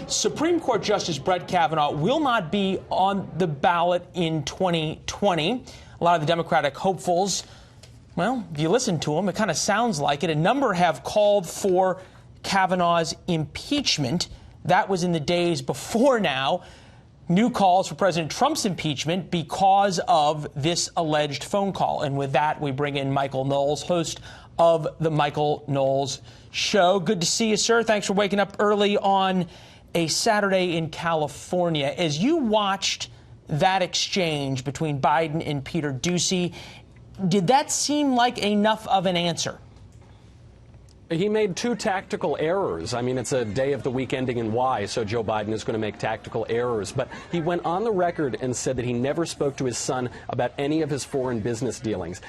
Supreme Court Justice Brett Kavanaugh will not be on the ballot in 2020. A lot of the Democratic hopefuls, well, if you listen to them, it kind of sounds like it. A number have called for Kavanaugh's impeachment. That was in the days before now. New calls for President Trump's impeachment because of this alleged phone call. And with that, we bring in Michael Knowles, host of the Michael Knowles Show. Good to see you, sir. Thanks for waking up early on a Saturday in California. As you watched that exchange between Biden and Peter Doocy, did that seem like enough of an answer? He made two tactical errors. I mean, it's a day of the week ending in Y, so Joe Biden is going to make tactical errors. But he went on the record and said that he never spoke to his son about any of his foreign business dealings.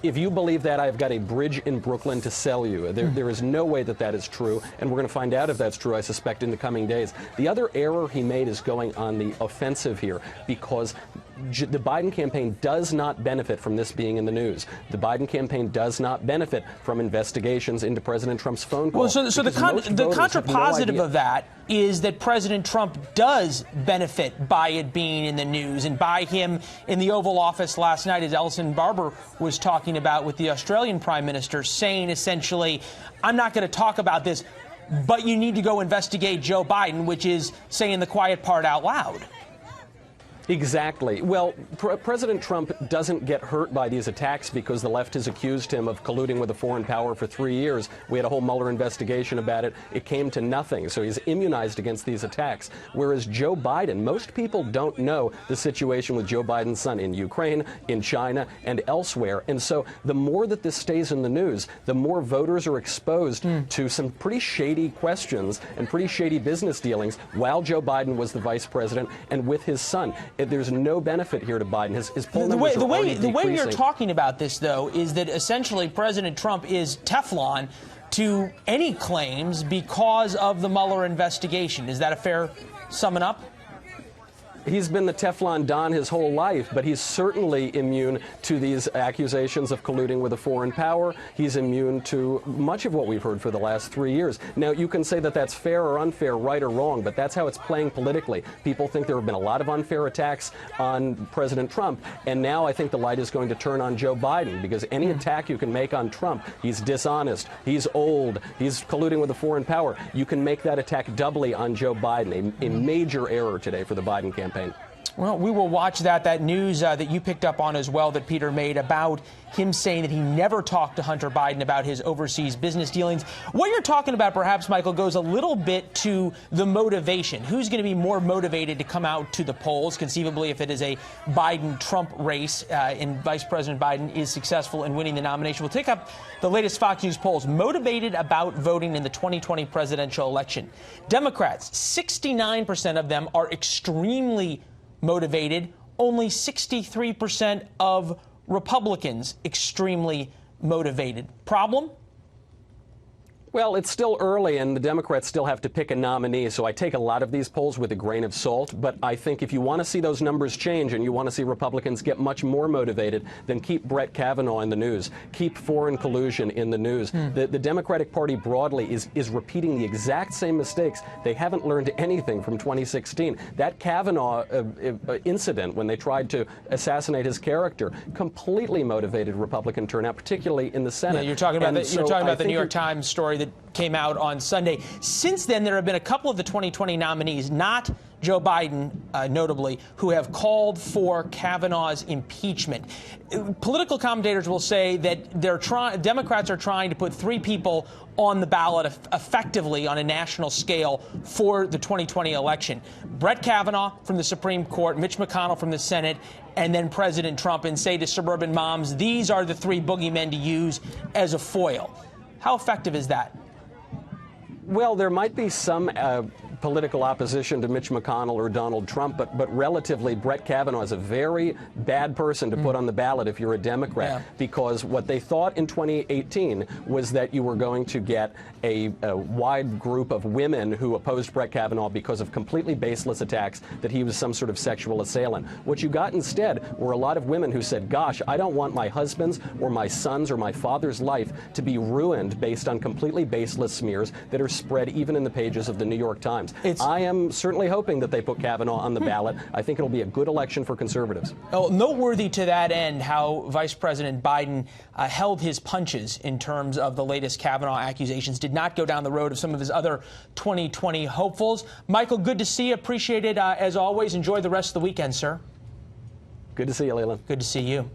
If you believe that, I've got a bridge in Brooklyn to sell you. There is no way that that is true, and we're going to find out if that's true, I suspect, in the coming days. The other error he made is going on the offensive here, because the Biden campaign does not benefit from this being in the news. The Biden campaign does not benefit from investigations into President Trump's phone calls. Well, so the contrapositive of that is that President Trump does benefit by it being in the news, and by him in the Oval Office last night, as Ellison Barber was talking about with the Australian Prime Minister, saying essentially, I'm not going to talk about this, but you need to go investigate Joe Biden, which is saying the quiet part out loud. Exactly. Well, President Trump doesn't get hurt by these attacks because the left has accused him of colluding with a foreign power for 3 years. We had a whole Mueller investigation about it. It came to nothing. So he's immunized against these attacks. Whereas Joe Biden, most people don't know the situation with Joe Biden's son in Ukraine, in China, and elsewhere. And so the more that this stays in the news, the more voters are exposed to some pretty shady questions and pretty shady business dealings while Joe Biden was the vice president and with his son. There's no benefit here to Biden. His poll numbers are already decreasing. The way you're talking about this, though, is that essentially President Trump is Teflon to any claims because of the Mueller investigation. Is that a fair summing up? He's been the Teflon Don his whole life, but he's certainly immune to these accusations of colluding with a foreign power. He's immune to much of what we've heard for the last 3 years. Now, you can say that that's fair or unfair, right or wrong, but that's how it's playing politically. People think there have been a lot of unfair attacks on President Trump, and now I think the light is going to turn on Joe Biden, because any attack you can make on Trump, he's dishonest, he's old, he's colluding with a foreign power, you can make that attack doubly on Joe Biden, a major error today for the Biden campaign. Well, we will watch that news that you picked up on as well that Peter made about him saying that he never talked to Hunter Biden about his overseas business dealings. What you're talking about, perhaps, Michael, goes a little bit to the motivation. Who's going to be more motivated to come out to the polls, conceivably, if it is a Biden-Trump race and Vice President Biden is successful in winning the nomination? We'll take up the latest Fox News polls. Motivated about voting in the 2020 presidential election. Democrats, 69% of them are extremely motivated. Only 63% of Republicans extremely motivated. Problem? Well, it's still early, and the Democrats still have to pick a nominee, so I take a lot of these polls with a grain of salt. But I think if you want to see those numbers change and you want to see Republicans get much more motivated, then keep Brett Kavanaugh in the news. Keep foreign collusion in the news. The Democratic Party broadly is repeating the exact same mistakes. They haven't learned anything from 2016. That Kavanaugh incident, when they tried to assassinate his character, completely motivated Republican turnout, particularly in the Senate. Yeah, you're talking about the New York Times story that came out on Sunday. Since then, there have been a couple of the 2020 nominees, not Joe Biden, notably, who have called for Kavanaugh's impeachment. Political commentators will say that Democrats are trying to put three people on the ballot effectively on a national scale for the 2020 election. Brett Kavanaugh from the Supreme Court, Mitch McConnell from the Senate, and then President Trump, and say to suburban moms, these are the three boogeymen to use as a foil. How effective is that? Well, there might be some political opposition to Mitch McConnell or Donald Trump, but relatively, Brett Kavanaugh is a very bad person to put on the ballot if you're a Democrat, because what they thought in 2018 was that you were going to get a wide group of women who opposed Brett Kavanaugh because of completely baseless attacks that he was some sort of sexual assailant. What you got instead were a lot of women who said, gosh, I don't want my husband's or my son's or my father's life to be ruined based on completely baseless smears that are spread even in the pages of the New York Times. hands. I am certainly hoping that they put Kavanaugh on the ballot. I think it'll be a good election for conservatives. Oh, noteworthy to that end how Vice President Biden held his punches in terms of the latest Kavanaugh accusations, did not go down the road of some of his other 2020 hopefuls. Michael, good to see you. Appreciate it as always. Enjoy the rest of the weekend, sir. Good to see you, Leland. Good to see you.